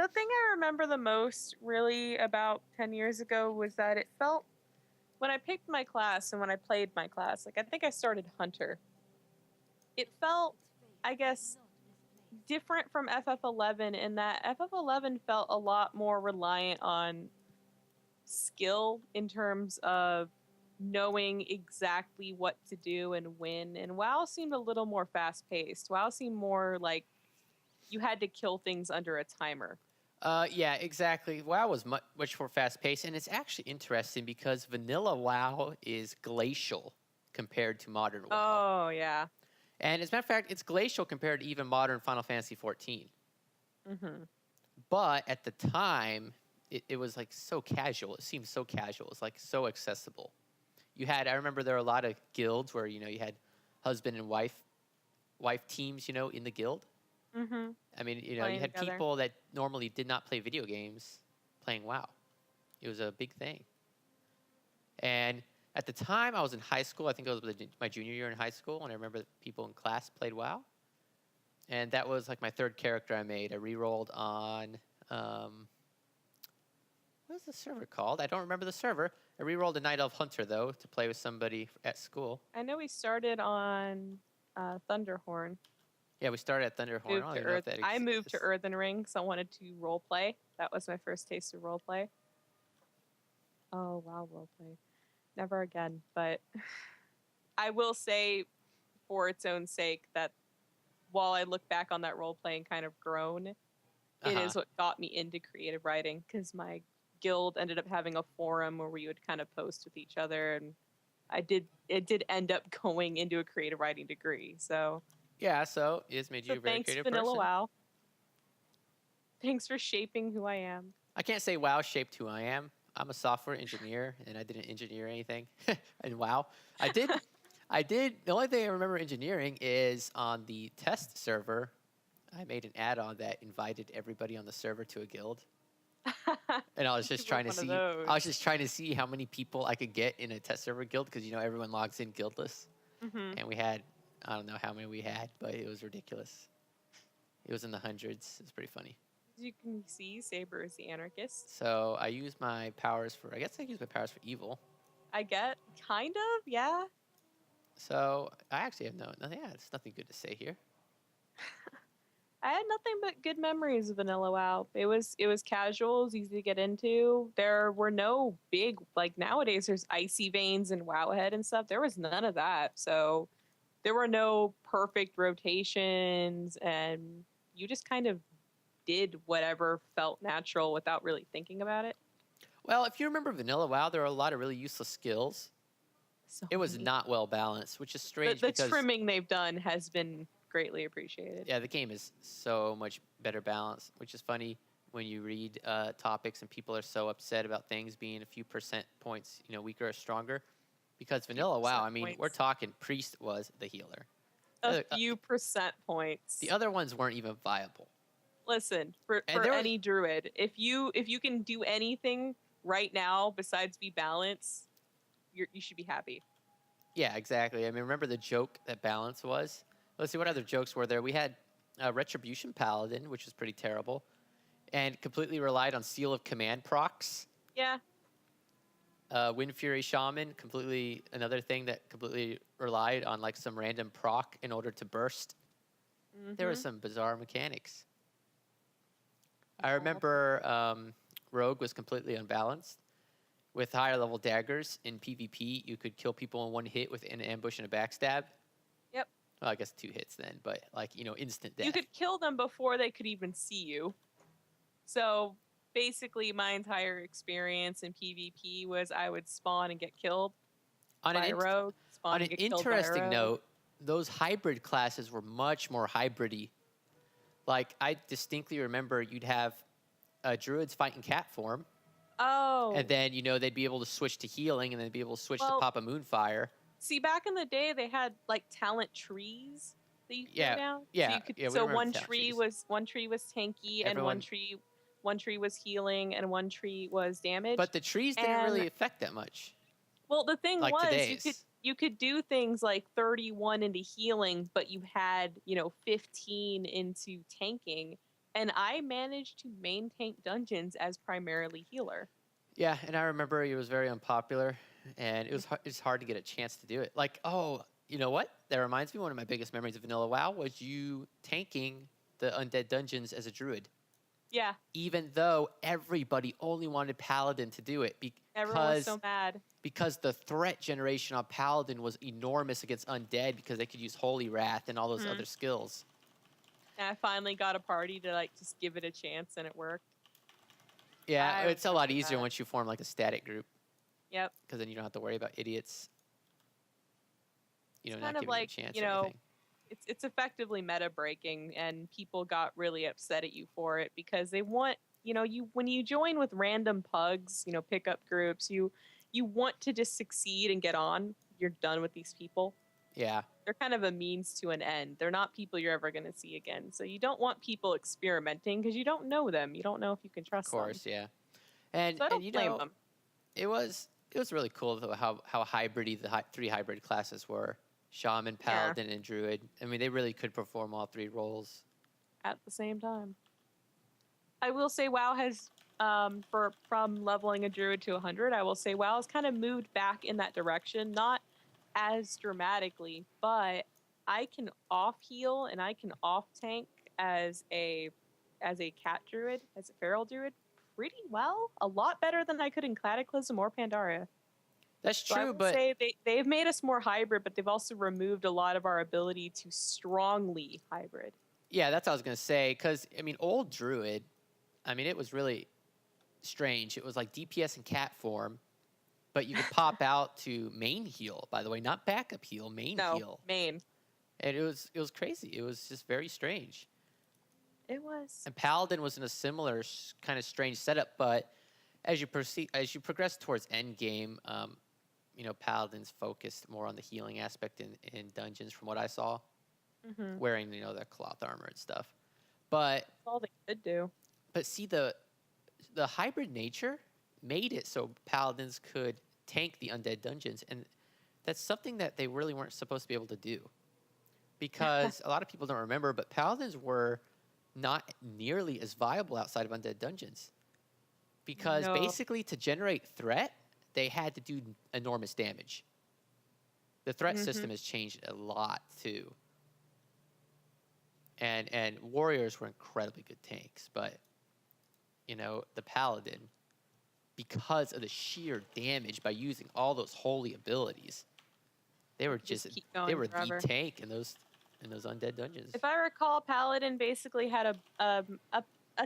The thing I remember the most really about 10 years ago was that it felt when I picked my class and when I played my class, like I think I started Hunter. It felt, I guess, different from FF11 in that FF11 felt a lot more reliant on skill in terms of knowing exactly what to do and when. And WoW seemed a little more fast paced. WoW seemed more like you had to kill things under a timer. Yeah, exactly. WoW was much more fast paced, and it's actually interesting because vanilla WoW is glacial compared to modern WoW. Oh, yeah. And as a matter of fact, it's glacial compared to even modern Final Fantasy 14. Mm-hmm. But at the time, it was like so casual. It seemed so casual. It's like so accessible. I remember there were a lot of guilds where, you had husband and wife teams, in the guild. Mm-hmm. I mean, you Playing had together. people that normally did not play video games playing WoW. It was a big thing. And at the time, I was in high school. I think it was my junior year in high school, and I remember people in class played WoW. And that was like my third character I made. I re-rolled on, what is the server called? I don't remember the server. I re-rolled a Night Elf Hunter, though, to play with somebody at school. I know we started on Thunderhorn. Yeah, we started at Thunderhorn. I don't even know if that I exists. moved to Earthen Ring, so I wanted to role play. That was my first taste of role play. Oh wow, role play. Never again. But I will say, for its own sake, that while I look back on that role play and kind of groan, it is what got me into creative writing because my guild ended up having a forum where we would kind of post with each other, and it did end up going into a creative writing degree. So yeah, so it's made you a very thanks, creative Vanilla person. WoW. Thanks for shaping who I am. I can't say WoW shaped who I am. I'm a software engineer, and I didn't engineer anything in WoW. I did. The only thing I remember engineering is on the test server. I made an add-on that invited everybody on the server to a guild, and I was just trying to see. I was just trying to see how many people I could get in a test server guild because everyone logs in guildless, and we had, I don't know how many we had, but it was ridiculous. It was in the hundreds. It's pretty funny. You can see, Saber is the anarchist. So I use my powers for. I guess I use my powers for evil. I get kind of, yeah. So I actually have nothing. Yeah, there's nothing good to say here. I had nothing but good memories of Vanilla WoW. It was casual, it was easy to get into. There were no big, like nowadays there's icy veins and Wowhead and stuff. There was none of that. So there were no perfect rotations, and you just kind of did whatever felt natural without really thinking about it. Well, if you remember Vanilla WoW, there are a lot of really useless skills. It was not well balanced, which is strange. The trimming they've done has been greatly appreciated. Yeah, the game is so much better balanced, which is funny when you read topics and people are so upset about things being a few percent points, weaker or stronger. Because Vanilla WoW, I mean, we're talking Priest was the healer. A few percent points. The other ones weren't even viable. Listen, for any druid, if you can do anything right now besides be balanced, you should be happy. Yeah, exactly. I mean, remember the joke that balance was? Let's see, what other jokes were there? We had Retribution Paladin, which was pretty terrible, and completely relied on Seal of Command procs. Yeah. Wind Fury Shaman, completely another thing that completely relied on like some random proc in order to burst. Mm-hmm. There were some bizarre mechanics. I remember Rogue was completely unbalanced. With higher level daggers in PvP, you could kill people in one hit with an ambush and a backstab. Yep. Well, I guess 2 hits then, but instant death. You could kill them before they could even see you. So basically, my entire experience in PvP was I would spawn and get killed by a rogue. On an interesting note, those hybrid classes were much more hybrid-y. Like, I distinctly remember you'd have druids fight in cat form. Oh. And then, they'd be able to switch to healing and then be able to switch to Papa Moonfire. See, back in the day, they had, like, talent trees that you could go down. Yeah, so one tree was tanky, and one tree was healing, and one tree was damage. But the trees didn't really affect that much. Well, the thing was, you could do things like 31 into healing, but you had, 15 into tanking. and I managed to main tank dungeons as primarily healer. Yeah, and I remember it was very unpopular, and it's hard to get a chance to do it. Like, oh, you know what? That reminds me, one of my biggest memories of Vanilla WoW was you tanking the undead dungeons as a druid, Yeah, even though everybody only wanted Paladin to do it everyone was so mad. because the threat generation on Paladin was enormous against undead because they could use Holy Wrath and all those Mhm. other skills. And I finally got a party to like just give it a chance, and it worked. Yeah, I it's a lot remember easier that. once you form like a static group Yep. because then you don't have to worry about idiots, It's not kind of giving you a like, chance or anything. it's effectively meta breaking, and people got really upset at you for it because they want, you when you join with random pugs, pickup groups, you want to just succeed and get on. You're done with these people. Yeah, They're kind of a means to an end. They're not people you're ever going to see again. So you don't want people experimenting because you don't know them. You don't know if you can of trust them. course, yeah. And So I and don't you blame know, them. it was really cool though how hybridy the three hybrid classes were: shaman, Yeah, paladin, and druid. I mean, they really could perform all three roles. at the same time. I will say WoW has from leveling a druid to 100, I will say WoW has kind of moved back in that direction, not as dramatically, but I can off heal and I can off tank as a cat druid, as a feral druid pretty well, a lot better than I could in Cataclysm or Pandaria. That's So I true, will but say they've made us more hybrid, but they've also removed a lot of our ability to strongly hybrid. yeah, that's what I was gonna say. Because I mean, old druid, I mean, it was really strange. It was like DPS in cat form, but you could pop out to main heal. By the way, not backup heal, main No, heal, main. and it was crazy. It was just very strange. It was. And paladin was in a similar kind of strange setup, but as you progress towards end game, paladins focused more on the healing aspect in dungeons, from what I saw, Mm-hmm. wearing their cloth armor and stuff. But That's all they could do. see, the hybrid nature made it so paladins could tank the undead dungeons, and that's something that they really weren't supposed to be able to do, because a lot of people don't remember, but paladins were not nearly as viable outside of undead dungeons, because No. basically to generate threat they had to do enormous damage. The threat Mm-hmm. system has changed a lot too, and warriors were incredibly good tanks, but the paladin, because of the sheer damage by using all those holy abilities, they were Just just keep they going were forever. the tank in those undead dungeons. If I recall, Paladin basically had a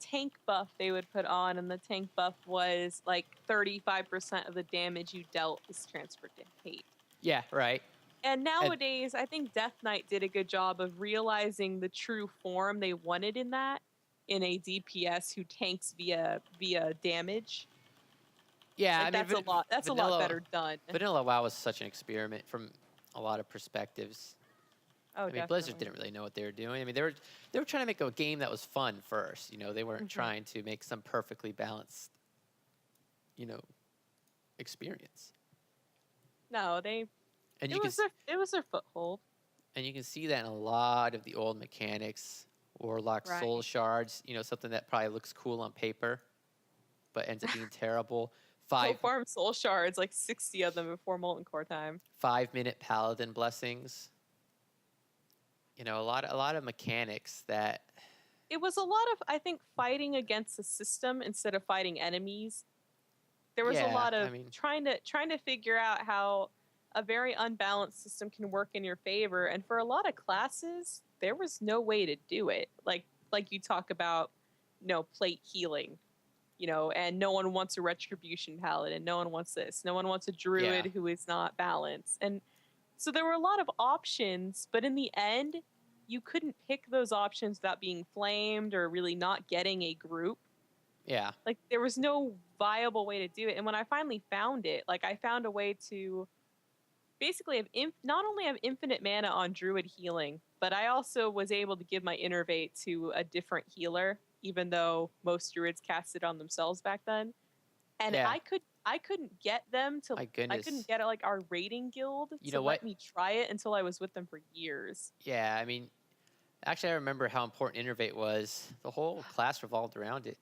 tank buff they would put on, and the tank buff was like 35% of the damage you dealt is transferred to hate. Yeah, right. And And nowadays, I think Death Knight did a good job of realizing the true form they wanted in a DPS who tanks via damage. yeah, I Like mean, that's a lot better done. Vanilla WoW was such an experiment from a lot of perspectives. Oh, I mean, Blizzard definitely. didn't really know what they were doing. I mean, they were trying to make a game that was fun first. They weren't Mhm. trying to make some perfectly balanced, you know, experience. No, And you can it was their foothold. and you can see that in a lot of the old mechanics. Warlock Right. soul shards, something that probably looks cool on paper, but ends up being terrible. Go Five farm soul shards, like 60 of them before Molten Core time. 5 minute paladin blessings. A lot of mechanics that. It was a lot of, I think, fighting against the system instead of fighting enemies. There was a Yeah, lot I of mean, trying to figure out how a very unbalanced system can work in your favor. And for a lot of classes, there was no way to do it. Like you talk about, plate healing, and no one wants a retribution paladin, no one wants this, no one wants a yeah, druid who is not balanced. And so there were a lot of options, but in the end, you couldn't pick those options without being flamed or really not getting a group. yeah, Like there was no viable way to do it. And when I finally found it, like I found a way to basically have not only have infinite mana on druid healing, but I also was able to give my innervate to a different healer, even though most druids cast it on themselves back then. And yeah. I couldn't get them to My I goodness. couldn't get like our raiding guild You to know let what? me try it until I was with them for years. Yeah, I mean, Actually, I remember how important Innervate was. The whole class revolved around it.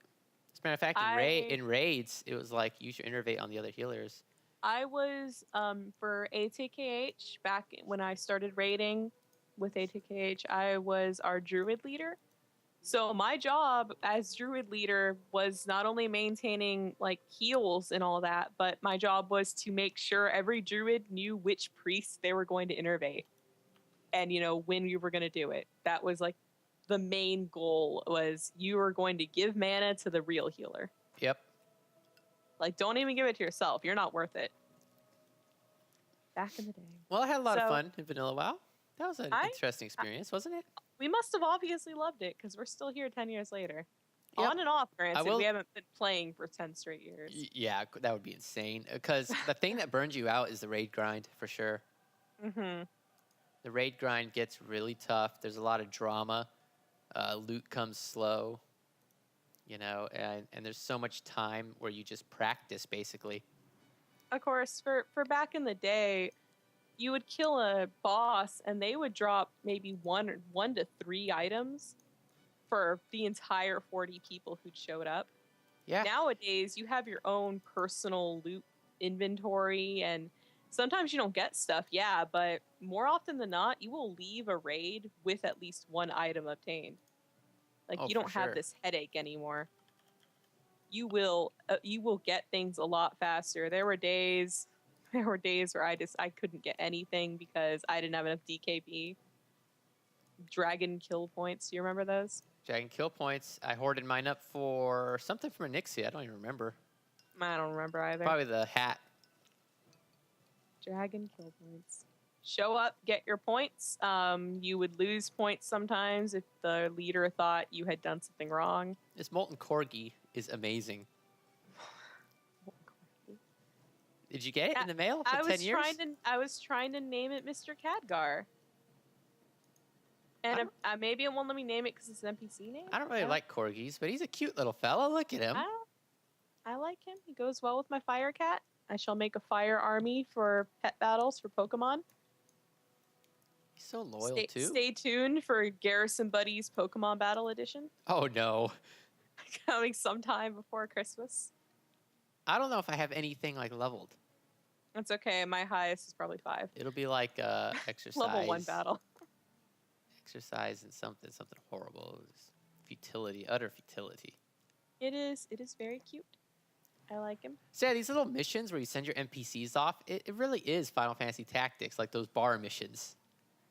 As a matter of fact, I in raids, it was like use your Innervate on the other healers. I was for ATKH back when I started raiding with ATKH. I was our druid leader. So my job as druid leader was not only maintaining like heals and all that, but my job was to make sure every druid knew which priest they were going to innervate, and when you were going to do it. That was like the main goal, was you were going to give mana to the real healer. Yep. Like, don't even give it to yourself. You're not worth it. Back in the day. Well, I had a lot of fun in Vanilla WoW. That was an interesting experience, wasn't it? We must have obviously loved it, because we're still here 10 years later. Yep. On and off, granted. We haven't been playing for 10 straight years. Yeah, that would be insane. Because the thing that burns you out is the raid grind, for sure. Mm-hmm. The raid grind gets really tough. There's a lot of drama. Loot comes slow. And there's so much time where you just practice, basically. Of course, for back in the day, you would kill a boss and they would drop maybe one to three items for the entire 40 people who'd showed up. Yeah. Nowadays, you have your own personal loot inventory, and sometimes you don't get stuff, yeah, but more often than not, you will leave a raid with at least one item obtained. Like, you don't have this headache anymore. You will get things a lot faster. There were days where I couldn't get anything because I didn't have enough DKP. Dragon kill points. Do you remember those? Dragon kill points. I hoarded mine up for something from Anixia. I don't even remember. I don't remember either. Probably the hat. Dragon kill points. Show up, get your points. You would lose points sometimes if the leader thought you had done something wrong. This Molten Corgi is amazing. Did you get it in the mail for 10 years? I was trying to name it Mr. Khadgar. And maybe it won't let me name it because it's an NPC name. I don't really like corgis, but he's a cute little fella. Look at him. I like him. He goes well with my fire cat. I shall make a fire army for pet battles for Pokemon. He's so loyal, too. Stay tuned for Garrison Buddy's Pokemon Battle Edition. Oh, no. Coming sometime before Christmas. I don't know if I have anything, leveled. That's okay. My highest is probably 5. It'll be like exercise. Level 1 battle. Exercise and something horrible. Futility, utter futility. It is very cute. I like him. So yeah, these little missions where you send your NPCs off, it really is Final Fantasy Tactics, like those bar missions.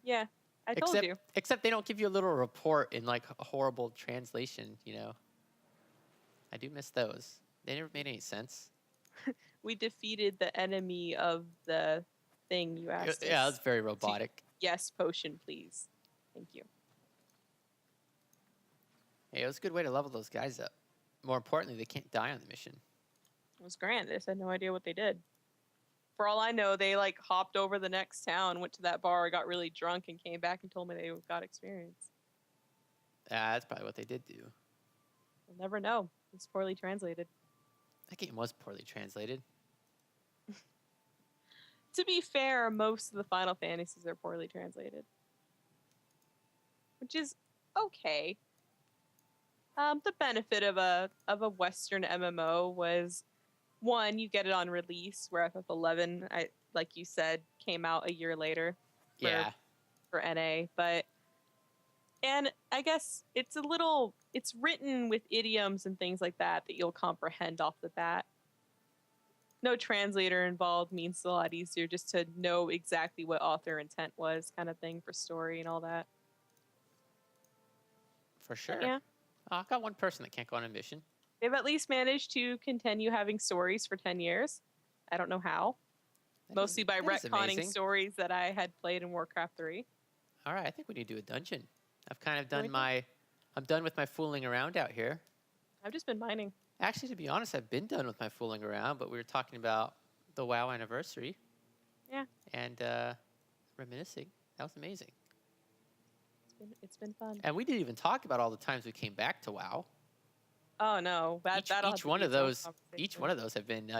Yeah, I told you. Except they don't give you a little report in a horrible translation, I do miss those. They never made any sense. We defeated the enemy of the thing you asked us. Yeah, that's very robotic. Yes, potion, please. Thank you. Hey, it was a good way to level those guys up. More importantly, they can't die on the mission. It was grand. I just had no idea what they did. For all I know, they hopped over the next town, went to that bar, got really drunk, and came back and told me they got experience. That's probably what they did do. We'll never know. It's poorly translated. That game was poorly translated. To be fair, most of the Final Fantasies are poorly translated. Which is okay. The benefit of a Western MMO was, one, you get it on release, where FF11, like you said, came out a year later. For NA, and I guess it's written with idioms and things like that you'll comprehend off the bat. No translator involved means it's a lot easier just to know exactly what author intent was, kind of thing, for story and all that. For sure. Yeah. I've got one person that can't go on a mission. They've at least managed to continue having stories for 10 years. I don't know how. Mostly by retconning stories that I had played in Warcraft 3. All right, I think we need to do a dungeon. I've kind of done I'm done with my fooling around out here. I've just been mining. Actually, to be honest, I've been done with my fooling around, but we were talking about the WoW anniversary. Yeah. And reminiscing. That was amazing. It's been fun. And we didn't even talk about all the times we came back to WoW. Oh no, each one of those have been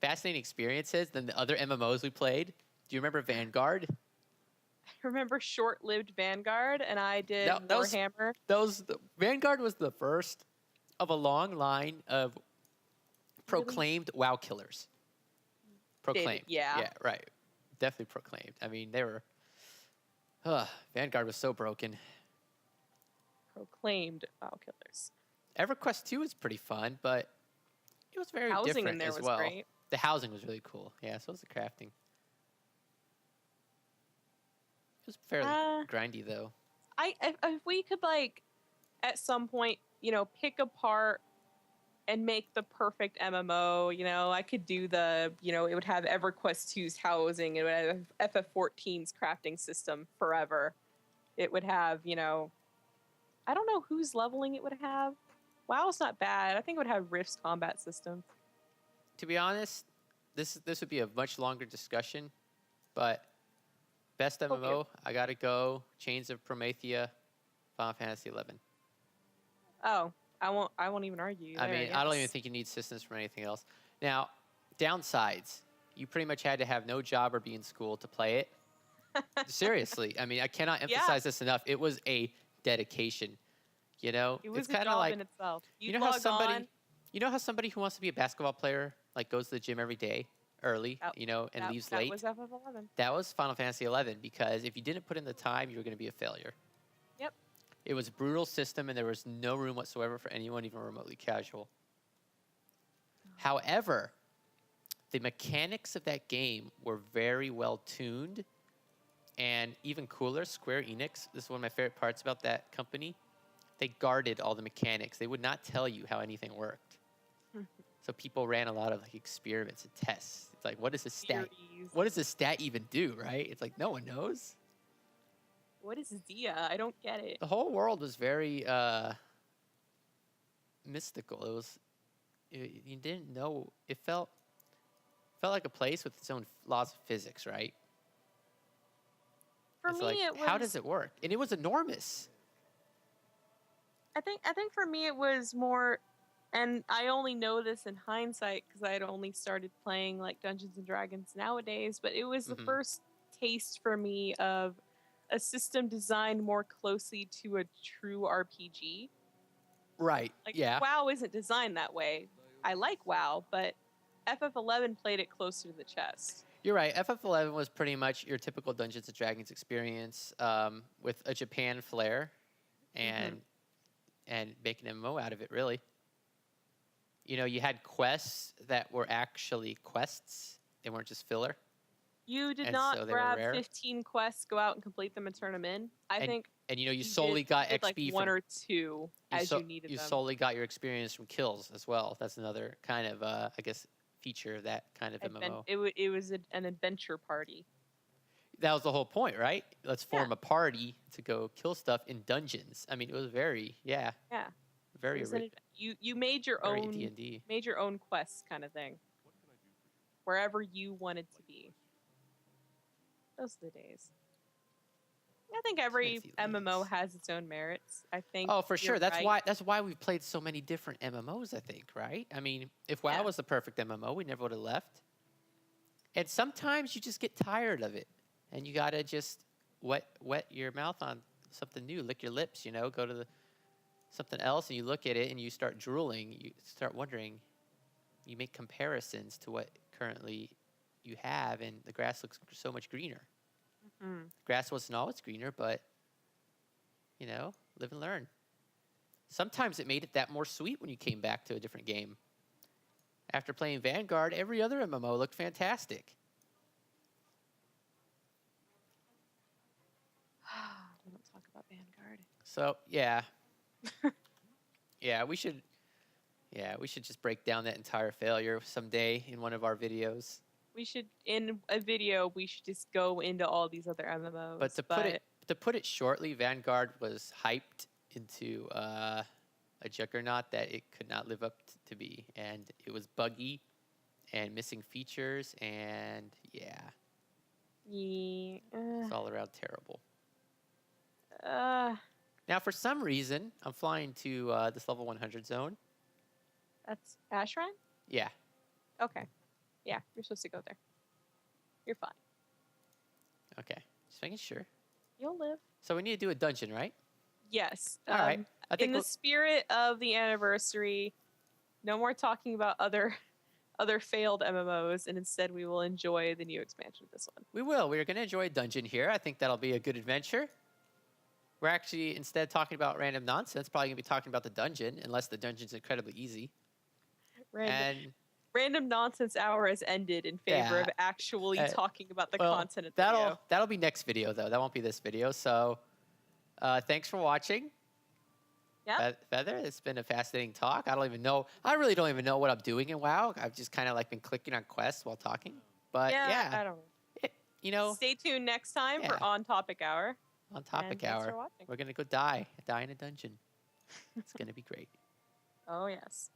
fascinating experiences than the other MMOs we played. Do you remember Vanguard? remember short-lived Vanguard, and I did That was Warhammer. Vanguard was the first of a long line of Really proclaimed WoW killers. Proclaimed. yeah. Yeah, right. Definitely proclaimed. I mean, they were. Vanguard was so broken. Proclaimed WoW killers. EverQuest 2 was pretty fun, but it was very Housing different in there as was well. great. The housing was really cool. Yeah, so was the crafting. It was fairly grindy, though. If we could, like, at some point, pick apart and make the perfect MMO, I could do it would have EverQuest 2's housing, it would have FF14's crafting system forever. It would have, I don't know whose leveling it would have. WoW's not bad. I think it would have Rift's combat system. To be honest, this would be a much longer discussion, but best MMO, I gotta go Chains of Promethea, Final Fantasy 11. Oh, I won't even argue. I mean, I don't even think you need systems from anything else. Now, downsides. You pretty much had to have no job or be in school to play it. Seriously. I mean, I cannot emphasize this enough. It was a dedication. It was it's a kind of job like in itself. you know how somebody who wants to be a basketball player like goes to the gym every day early, and leaves late. That was FF11. That was Final Fantasy 11 because if you didn't put in the time, you were going to be a failure. Yep. It was a brutal system, and there was no room whatsoever for anyone even remotely casual. However, the mechanics of that game were very well tuned, and even cooler, Square Enix, this is one of my favorite parts about that company, they guarded all the mechanics. They would not tell you how anything worked. So people ran a lot of experiments and tests. It's like, what does this stat? What does this stat even do, right? It's like no one knows. What is Zia? I don't get it. The whole world was very mystical. You didn't know. It felt like a place with its own laws of physics, right? For me, it was. How does it work? And it was enormous. I think for me it was more, and I only know this in hindsight because I had only started playing like Dungeons and Dragons nowadays. But it was the first taste for me of a system designed more closely to a true RPG. Right. Yeah. WoW isn't designed that way. I like WoW, but FF11 played it closer to the chest. You're right. FF11 was pretty much your typical Dungeons and Dragons experience with a Japan flair and making an MMO out of it, really. You had quests that were actually quests. They weren't just filler. You did not grab 15 quests, go out and complete them, and turn them in. I think. And you solely got XP like from one or two as you needed them. You solely got your experience from kills as well. That's another kind of, I guess, feature of that kind of MMO. It was an adventure party. That was the whole point, right? Let's form a party to go kill stuff in dungeons. I mean, it was very, very. You made your own D&D. Made your own quests, kind of thing. Wherever you wanted to be. Those are the days. I think every MMO has its own merits. I think. Oh, for sure. That's why we've played so many different MMOs. I think, right? I mean, if WoW was the perfect MMO, we never would have left. And sometimes you just get tired of it, and you gotta just wet your mouth on something new, lick your lips. Go to something else, and you look at it, and you start drooling. You start wondering. You make comparisons to what currently you have, and the grass looks so much greener. Grass wasn't always greener, but live and learn. Sometimes it made it that more sweet when you came back to a different game. After playing Vanguard, every other MMO looked fantastic. Don't talk about Vanguard. So we should just break down that entire failure someday in one of our videos. We should, in a video, just go into all these other MMOs. But to put it shortly, Vanguard was hyped into a juggernaut that it could not live up to be, and it was buggy and missing features, and it's all around terrible. Now, for some reason, I'm flying to this level 100 zone. That's Ashran? Yeah. Okay. Yeah, you're supposed to go there. You're fine. Okay. Just making sure. You'll live. So we need to do a dungeon, right? Yes. All right. I think In the spirit of the anniversary, no more talking about other failed MMOs, and instead we will enjoy the new expansion of this one. we will. We're going to enjoy a dungeon here. I think that'll be a good adventure. We're actually, instead of talking about random nonsense, probably going to be talking about the dungeon, unless the dungeon's incredibly easy. Random nonsense hour has ended in favor of actually talking about the content of the video. That'll be next video, though. That won't be this video. So thanks for watching. Yeah. Fethur, it's been a fascinating talk. I really don't even know what I'm doing in WoW. I've just kind of like been clicking on quests while talking. But yeah, I don't know. Stay tuned next time for On Topic Hour. On Topic Hour. We're gonna go die in a dungeon. It's gonna be great. Oh yes.